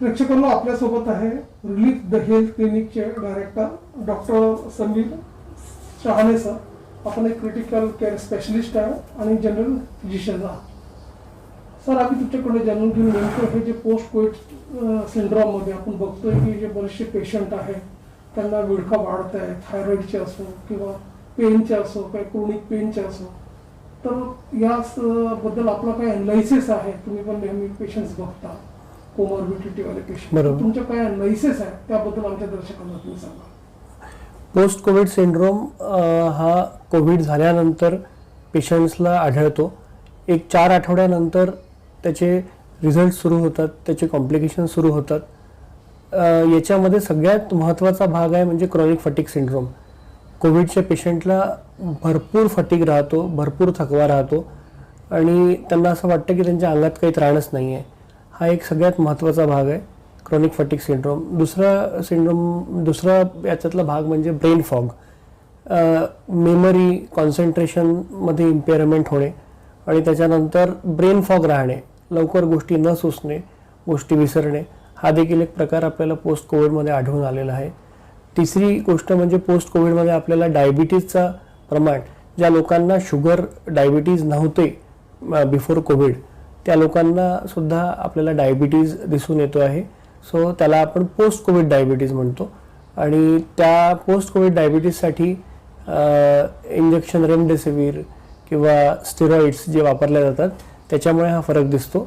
प्रेक्षकांना आपल्यासोबत आहे रिलीफ द हेल्थ क्लिनिकचे director doctor Sameer Shahane sir. आपण एक क्रिटिकल केअर स्पेशलिस्ट आहे आणि जनरल फिजिशियन आहात. सर, आम्ही तुमच्याकडे जाणून घेऊन नेमकं हे जे पोस्ट कोविड सिंड्रोममध्ये आपण बघतोय की जे बरेचसे पेशंट आहेत त्यांना विळखा वाढत आहे, थायरॉइडचे असो किंवा पेनचे असो काही क्रोनिक पेनचे असो, तर याबद्दल आपला काय अनालिसिस आहे? तुम्ही पण नेहमी पेशंट्स बघता, कोमॉर्बिडिटीवाले पेशंट, तुमच्या काय अनालिसिस आहे त्याबद्दल आमच्या दर्शकांना तुम्ही सांगा. पोस्ट कोविड सिंड्रोम हा कोविड झाल्यानंतर पेशंट्सला आढळतो. एक 4 आठवड्यानंतर त्याचे रिझल्ट सुरू होतात, त्याचे कॉम्प्लिकेशन सुरू होतात. याच्यामध्ये सगळ्यात महत्त्वाचा भाग आहे म्हणजे क्रॉनिक फटीग सिंड्रोम. कोविडच्या पेशंटला भरपूर फटीग राहतो, भरपूर थकवा राहतो आणि त्यांना असं वाटतं की त्यांच्या अंगात काही त्राणच नाही आहे. हा एक सगळ्यात महत्त्वाचा भाग आहे क्रॉनिक फटीग सिंड्रोम. दुसरा याच्यातला भाग म्हणजे ब्रेन फॉग. मेमरी कॉन्सन्ट्रेशनमध्ये इम्पेअरमेंट होणे आणि त्याच्यानंतर ब्रेन फॉग राहणे, लवकर गोष्टी न सुचणे, गोष्टी विसरणे, हा देखील एक प्रकार आपल्याला पोस्ट कोविडमध्ये आढळून आलेला आहे. तिसरी गोष्ट म्हणजे पोस्ट कोविडमध्ये आपल्याला डायबिटीजचा प्रमाण, ज्या लोकांना शुगर डायबिटीज नव्हते बिफोर कोविड त्या लोकांना सुद्धा आपल्याला डायबिटीज दिसून येतो आहे. सो त्याला आपण पोस्ट कोविड डायबिटीज म्हणतो आणि त्या पोस्ट कोविड डायबिटीजसाठी इंजेक्शन रेमडेसिवीर किंवा स्टेरॉइड्स जे वापरले जातात त्याच्यामुळे हा फरक दिसतो.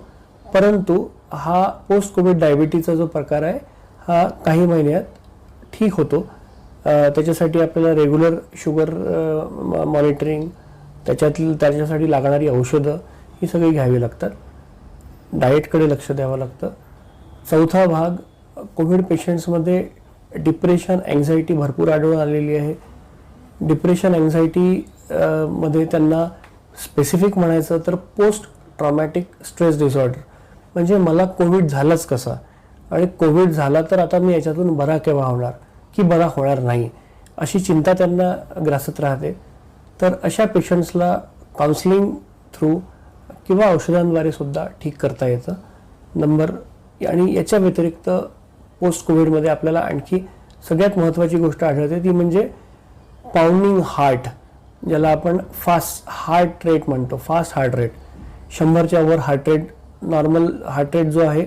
परंतु हा पोस्ट कोविड डायबिटीजचा जो प्रकार आहे हा काही महिन्यात ठीक होतो. त्याच्यासाठी आपल्याला रेग्युलर शुगर मॉनिटरिंग, त्याच्यासाठी लागणारी औषधं ही सगळी घ्यावी लागतात. डाएटकडे लक्ष द्यावं लागतं. चौथा भाग, कोविड पेशंट्समध्ये डिप्रेशन, अँझायटी भरपूर आढळून आलेली आहे. डिप्रेशन, अँझायटी मध्ये त्यांना स्पेसिफिक म्हणायचं तर पोस्ट ट्रॉमॅटिक स्ट्रेस डिसऑर्डर, म्हणजे मला कोविड झालाच कसा आणि कोविड झाला तर आता मी याच्यातून बरा केव्हा होणार की बरा होणार नाही, अशी चिंता त्यांना ग्रासत राहते. तर अशा पेशंट्सला काउन्सिलिंग थ्रू किंवा औषधांद्वारे सुद्धा ठीक करता येतं. आणि याच्या व्यतिरिक्त पोस्ट कोविडमध्ये आपल्याला आणखी सगळ्यात महत्त्वाची गोष्ट आढळते ती म्हणजे पाउंडिंग हार्ट, ज्याला आपण फास्ट हार्ट रेट म्हणतो. फास्ट हार्ट रेट, 100च्या वर heart rate, normal heart rate जो आहे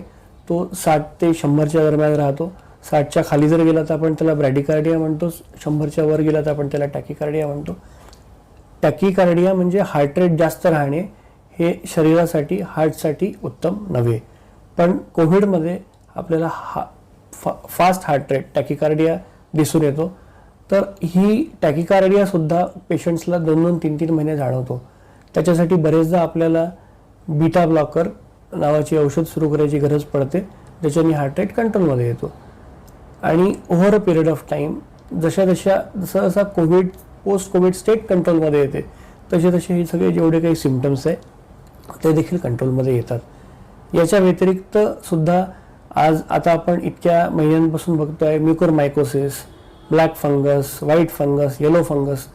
तो 60 ते 100च्या दरम्यान राहतो. 60च्या खाली जर गेला तर आपण त्याला ब्रॅडिकार्डिया म्हणतो, 100च्या वर गेला तर आपण त्याला टॅकिकार्डिया म्हणतो. टॅकिकार्डिया म्हणजे हार्ट रेट जास्त राहणे, हे शरीरासाठी, हार्टसाठी उत्तम नव्हे. पण कोविडमध्ये आपल्याला फास्ट हार्ट रेट टॅकिकार्डिया दिसून येतो. तर ही टॅकिकार्डिया सुद्धा पेशंट्सला 2-2, 3-3 महिने जाणवतो. त्याच्यासाठी बरेचदा आपल्याला बीटा ब्लॉकर नावाची औषध सुरू करायची गरज पडते, ज्याच्याने हार्ट रेट कंट्रोलमध्ये येतो. आणि over a period of time जसा कोविड पोस्ट कोविड स्टेट कंट्रोलमध्ये येते तसे हे सगळे जेवढे काही सिम्पटम्स आहे ते देखील कंट्रोलमध्ये येतात. याच्या व्यतिरिक्त सुद्धा आता आपण इतक्या महिन्यांपासून बघतोय mucormycosis, black fungus, white fungus, yellow fungus,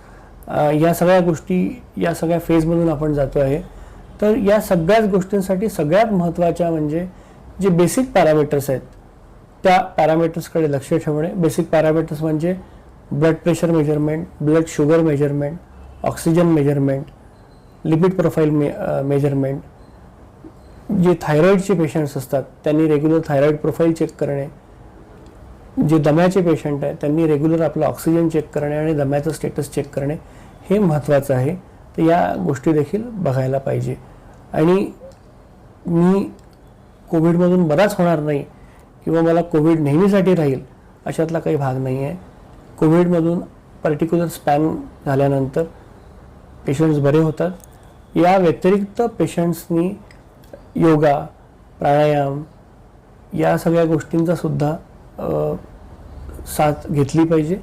या सगळ्या गोष्टी, या सगळ्या फेजमधून आपण जातो आहे. तर या सगळ्याच गोष्टींसाठी सगळ्यात महत्त्वाच्या म्हणजे जे बेसिक पॅरामीटर्स आहेत त्या पॅरामीटर्सकडे लक्ष ठेवणे. बेसिक पॅरामीटर्स म्हणजे blood pressure measurement, blood sugar measurement, oxygen measurement, lipid profile measurement. जे थायरॉईडचे पेशंट्स असतात त्यांनी रेग्युलर थायरॉईड प्रोफाईल चेक करणे. जे दम्याचे पेशंट आहेत त्यांनी रेग्युलर आपलं ऑक्सिजन चेक करणे आणि दम्याचं स्टेटस चेक करणे हे महत्त्वाचं आहे. तर या गोष्टी देखील बघायला पाहिजे. आणि मी कोविडमधून बराच होणार नाही किंवा मला कोविड नेहमीसाठी राहील अशातला काही भाग नाही आहे. कोविडमधून पर्टिक्युलर स्पॅन झाल्यानंतर पेशंट्स बरे होतात. या व्यतिरिक्त पेशंट्सनी योगा, प्राणायाम या सगळ्या गोष्टींचा सुद्धा साथ घेतली पाहिजे,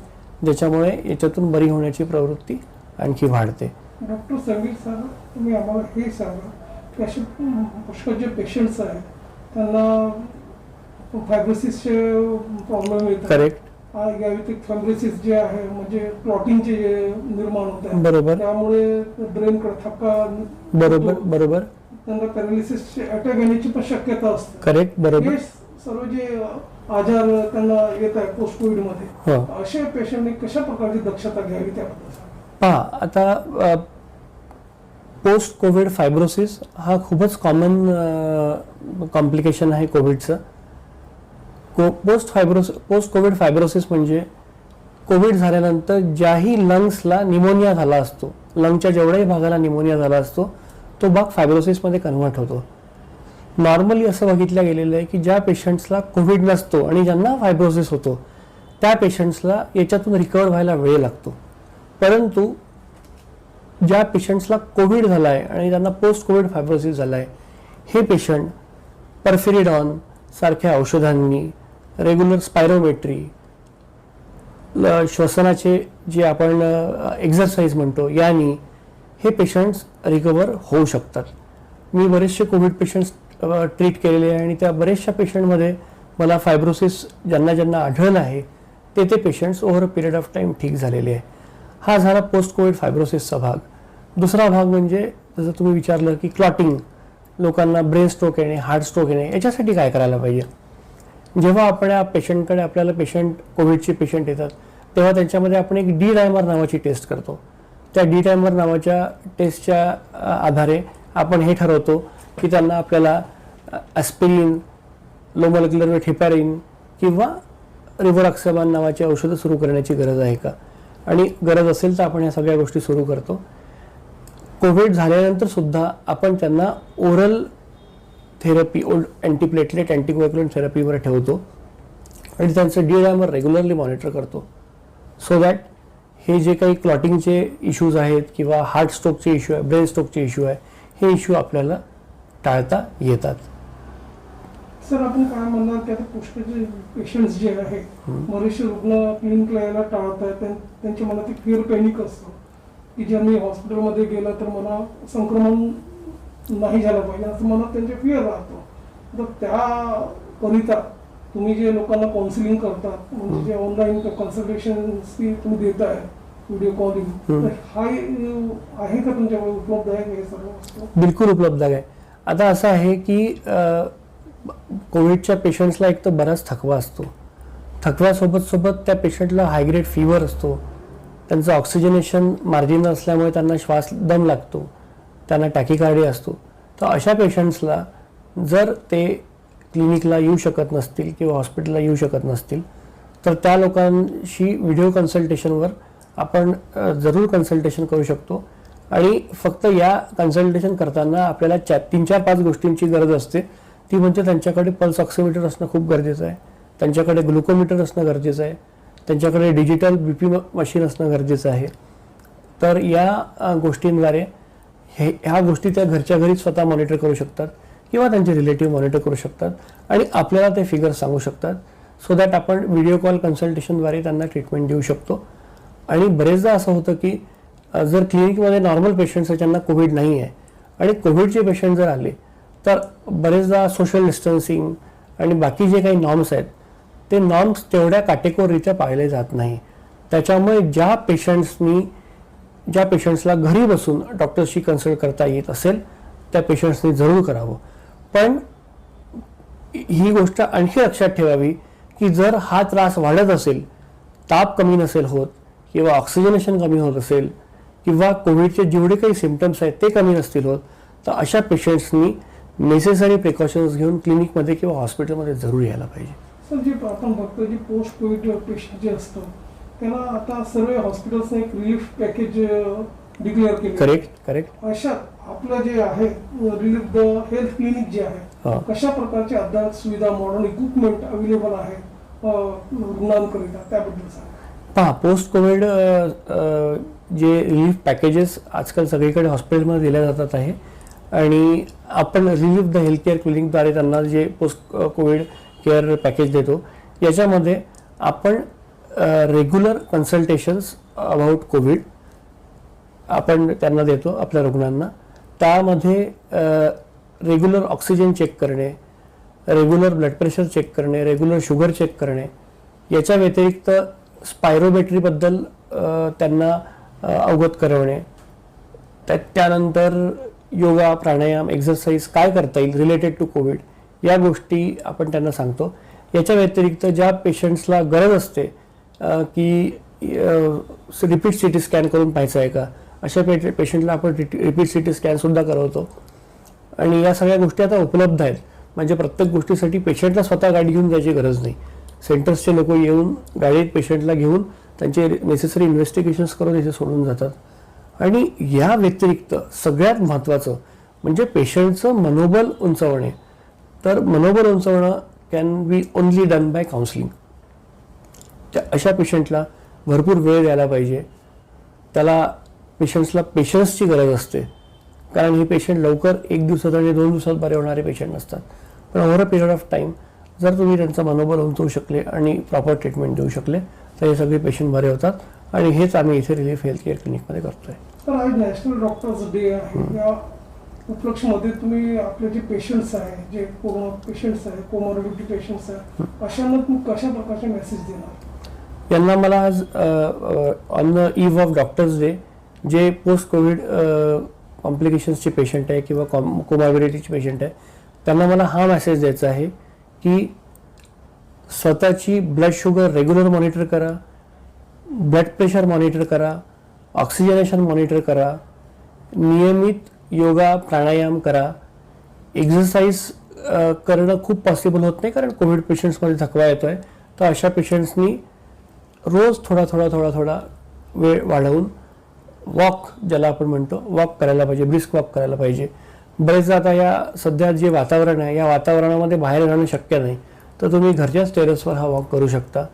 ज्याच्यामुळे याच्यातून बरी होण्याची प्रवृत्ती आणखी वाढते. डॉक्टर समीर सर, तुम्ही आम्हाला हे सांगा की असे पुष्कळ जे पेशंट्स आहेत त्यांना फायब्रोसिसचे प्रॉब्लेम येतात. करेक्ट. या व्यतिरिक्त फायब्रोसिस जे आहे म्हणजे क्लॉटिंगचे जे निर्माण होत आहे, बरोबर, त्यामुळे ब्रेनकडे थक्का, बरोबर, त्यांना पॅरालिसिसचे अटॅक येण्याची पण शक्यता असते. करेक्ट, बरोबर. सर्व जे आजार त्यांना येत आहे पोस्ट कोविडमध्ये, हो. अशा पेशंटने कशा प्रकारची दक्षता घ्यावी त्याबद्दल सांगा. पहा, आता पोस्ट कोविड फायब्रोसिस हा खूपच कॉमन कॉम्प्लिकेशन आहे कोविडचं. पोस्ट कोविड फायब्रोसिस म्हणजे कोविड झाल्यानंतर ज्याही लंग्सला निमोनिया झाला असतो, लंगच्या जेवढ्याही भागाला निमोनिया झाला असतो, तो भाग फायब्रोसिसमध्ये कन्व्हर्ट होतो. नॉर्मली असं बघितलं गेलेलं आहे की ज्या पेशंट्सला कोविड नसतो आणि ज्यांना फायब्रोसिस होतो त्या पेशंट्सला याच्यातून रिकवर व्हायला वेळ लागतो. परंतु ज्या पेशंट्सला कोविड झाला आहे आणि त्यांना पोस्ट कोविड फायब्रोसिस झाला आहे, हे पेशंट परफिरिडॉन सारख्या औषधांनी, रेग्युलर स्पायरोमेट्री, श्वसनाचे जे आपण एक्झरसाइज म्हणतो यांनी हे पेशंट्स रिकवर होऊ शकतात. मी बरेचसे कोविड पेशंट्स ट्रीट केलेले आहे आणि त्या बऱ्याचशा पेशंटमध्ये मला फायब्रोसिस ज्यांना आढळलं आहे ते patients over a period of time ठीक झालेले आहे. हा झाला पोस्ट कोविड फायब्रोसिसचा भाग. दुसरा भाग म्हणजे जसं तुम्ही विचारलं की क्लॉटिंग, लोकांना ब्रेन स्ट्रोक येणे, हार्ट स्ट्रोक येणे, याच्यासाठी काय करायला पाहिजे. जेव्हा आपण या पेशंटकडे आपल्याला कोविडचे पेशंट येतात तेव्हा त्यांच्यामध्ये आपण एक डी डायमर नावाची टेस्ट करतो. त्या डी डायमर नावाच्या टेस्टच्या आधारे आपण हे ठरवतो की त्यांना आपल्याला ॲस्पिरिन, लो मॉलिक्युलर वेट हेपॅरिन किंवा रिव्हरॉक्सेबान नावाची औषधं सुरू करण्याची गरज आहे का, आणि गरज असेल तर आपण या सगळ्या गोष्टी सुरू करतो. कोविड झाल्यानंतर सुद्धा आपण त्यांना ओरल थेरपी, अँटीप्लेटलेट, अँटीकोॲग्युलंट थेरपीवर ठेवतो आणि त्यांचं डी डायमर रेग्युलरली मॉनिटर करतो, सो दॅट हे जे काही क्लॉटिंगचे इश्यूज आहेत किंवा हार्ट स्ट्रोकचे इश्यू आहे, ब्रेन स्ट्रोकचे इश्यू आहे, हे इश्यू आपल्याला टाळता येतात. सर, आपण काय म्हणणार की आता पोस्टचे पेशंट्स जे आहेत, बरेचसे रुग्ण क्लिनिकला यायला टाळत आहेत, त्यांच्या मनात एक फिअर पॅनिक असतं की जर मी हॉस्पिटलमध्ये गेलं तर मला संक्रमण नाही झालं पाहिजे असं मनात त्यांचे फिअर राहतो. तर त्याकरिता तुम्ही जे लोकांना काउन्सिलिंग करतात, म्हणजे जे ऑनलाईन कन्सल्टेशन तुम्ही देताय, व्हिडिओ कॉलिंग, तर हा आहे का तुमच्याकडे, उपलब्ध आहे का हे सर्व वस्तू? बिलकुल उपलब्ध आहे. आता असं आहे की कोविडच्या पेशंट्सला एक तर बराच थकवा असतो. थकव्यासोबत त्या पेशंटला हायग्रेड फीवर असतो, त्यांचं ऑक्सिजनेशन मार्जिन असल्यामुळे त्यांना श्वास दम लागतो, त्यांना टॅकिकार्डिया असतो. तर अशा पेशंट्सला जर ते क्लिनिकला येऊ शकत नसतील किंवा हॉस्पिटलला येऊ शकत नसतील तर त्या लोकांशी व्हिडिओ कन्सल्टेशनवर आपण जरूर कन्सल्टेशन करू शकतो. आणि फक्त या कन्सल्टेशन करताना आपल्याला 3-4-5 गोष्टींची गरज असते. ती म्हणजे त्यांच्याकडे पल्स ऑक्सिमीटर असणं खूप गरजेचं आहे, त्यांच्याकडे ग्लुकोमीटर असणं गरजेचं आहे, त्यांच्याकडे डिजिटल BP मशीन असणं गरजेचं आहे. तर या गोष्टींद्वारे ह्या गोष्टी त्या घरच्या घरी स्वतः मॉनिटर करू शकतात किंवा त्यांचे रिलेटिव्ह मॉनिटर करू शकतात आणि आपल्याला ते फिगर सांगू शकतात, सो दॅट आपण व्हिडिओ कॉल कन्सल्टेशनद्वारे त्यांना ट्रीटमेंट देऊ शकतो. आणि बरेचदा असं होतं की जर क्लिनिकमध्ये नॉर्मल पेशंट्स आहेत ज्यांना कोविड नाही आहे आणि कोविडचे पेशंट जर आले तर बरेचदा सोशल डिस्टन्सिंग आणि बाकी जे काही नॉर्म्स आहेत ते नॉर्म्स तेवढ्या काटेकोररित्या पाळले जात नाही. त्याच्यामुळे ज्या पेशंट्सला घरी बसून डॉक्टरशी कन्सल्ट करता येत असेल त्या पेशंट्सनी जरूर करावं. पण ही गोष्ट आणखी लक्षात ठेवावी की जर हा त्रास वाढत असेल, ताप कमी नसेल होत किंवा ऑक्सिजनेशन कमी होत असेल किंवा कोविडचे जेवढे काही सिम्पटम्स आहेत ते कमी नसतील होत, तर अशा पेशंट्सनी नेसेसरी प्रिकॉशन्स घेऊन क्लिनिकमध्ये किंवा हॉस्पिटलमध्ये जरूर यायला पाहिजे. सर, जे आपण बघतो जे पोस्ट कोविड पेशंट जे असतं त्याला आता सर्व हॉस्पिटल्सने एक रिलीफ पॅकेज डिक्लेअर केले. करेक्ट. अशा आपलं जे आहे रिलीफ द हेल्थ क्लिनिक जे आहे, कशा प्रकारचे अद्याप सुविधा, मॉडर्न इक्विपमेंट अवेलेबल आहे रुग्णांकरिता, त्याबद्दल सांगा. पहा, पोस्ट कोविड जे रिलीफ पॅकेजेस आजकाल सगळीकडे हॉस्पिटलमध्ये दिल्या जातात आहे आणि आपण रिलीफ द हेल्थ केअर क्लिनिकद्वारे त्यांना जे पोस्ट कोविड केअर पॅकेज देतो याच्यामध्ये आपण रेग्युलर कन्सल्टेशन्स अबाउट कोविड आपण त्यांना देतो आपल्या रुग्णांना. त्यामध्ये रेग्युलर ऑक्सिजन चेक करणे, रेग्युलर ब्लड प्रेशर चेक करणे, रेग्युलर शुगर चेक करणे, याच्या व्यतिरिक्त स्पायरोमेट्रीबद्दल त्यांना अवगत करवणे, त्यानंतर योगा, प्राणायाम, एक्झरसाइज काय करता येईल रिलेटेड टू कोविड या गोष्टी आपण त्यांना सांगतो. याच्या व्यतिरिक्त ज्या पेशंट्सला गरज असते की रिपीट सी टी स्कॅन करून पाहायचं आहे का, अशा पेशंटला आपण रिपीट सी टी स्कॅनसुद्धा करवतो. आणि या सगळ्या गोष्टी आता उपलब्ध आहेत. म्हणजे प्रत्येक गोष्टीसाठी पेशंटला स्वतः गाडी घेऊन जायची गरज नाही. सेंटर्सचे लोक येऊन गाडीत पेशंटला घेऊन त्यांचे नेसेसरी इन्व्हेस्टिगेशन्स करून इथे सोडून जातात. आणि या व्यतिरिक्त सगळ्यात महत्त्वाचं म्हणजे पेशंटचं मनोबल उंचावणे. तर मनोबल उंचावणं can be only done by counselling. त्या अशा पेशंटला भरपूर वेळ द्यायला पाहिजे. त्याला पेशंट्सला पेशन्सची गरज असते, कारण हे पेशंट लवकर 1 दिवसात आणि 2 दिवसात बरे होणारे पेशंट नसतात. पण over a period of time जर तुम्ही त्यांचं मनोबल उंचवू शकले आणि प्रॉपर ट्रीटमेंट देऊ शकले तर हे सगळे पेशंट बरे होतात. आणि हेच आम्ही इथे रिलीफ हेल्थ केअर क्लिनिकमध्ये करतोय. तर आज नॅशनल डॉक्टर्स डे आहे. या उपलक्षमध्ये तुम्ही आपले जे पेशंट्स आहे, जे पेशंट्स आहे, कोमॉर्बिडिटी पेशंट्स आहे, अशांना तुम्ही कशा प्रकारचे मेसेज देणार? यांना मला आज on the eve of doctors day जे पोस्ट कोविड कॉम्प्लिकेशन्सचे पेशंट आहे किंवा कोमॉर्बिडिटीचे पेशंट आहे त्यांना मला हा मेसेज द्यायचा आहे की स्वतःची ब्लड शुगर रेग्युलर मॉनिटर करा, ब्लड प्रेशर मॉनिटर करा, ऑक्सिजनेशन मॉनिटर करा, नियमित योगा प्राणायाम करा. एक्झरसाइज करणं खूप पॉसिबल होत नाही कारण कोविड पेशंट्समध्ये थकवा येतो आहे. तर अशा पेशंट्सनी रोज थोडा वेळ वाढवून वॉक, ज्याला आपण म्हणतो वॉक करायला पाहिजे, ब्रिस्क वॉक करायला पाहिजे. बरेचदा आता या सध्या जे वातावरण आहे या वातावरणामध्ये बाहेर जाणं शक्य नाही, तर तुम्ही घरच्याच टेरेसवर हा वॉक करू शकता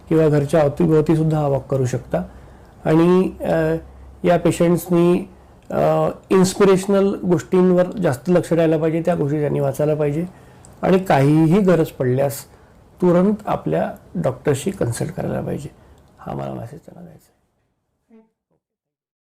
किंवा घरच्या अवतीभोवतीसुद्धा हा वॉक करू शकता. आणि या पेशंट्सनी इन्स्पिरेशनल गोष्टींवर जास्त लक्ष द्यायला पाहिजे, त्या गोष्टी त्यांनी वाचायला पाहिजे. आणि काहीही गरज पडल्यास तुरंत आपल्या डॉक्टरशी कन्सल्ट करायला पाहिजे. हा मला मेसेज त्यांना द्यायचा आहे.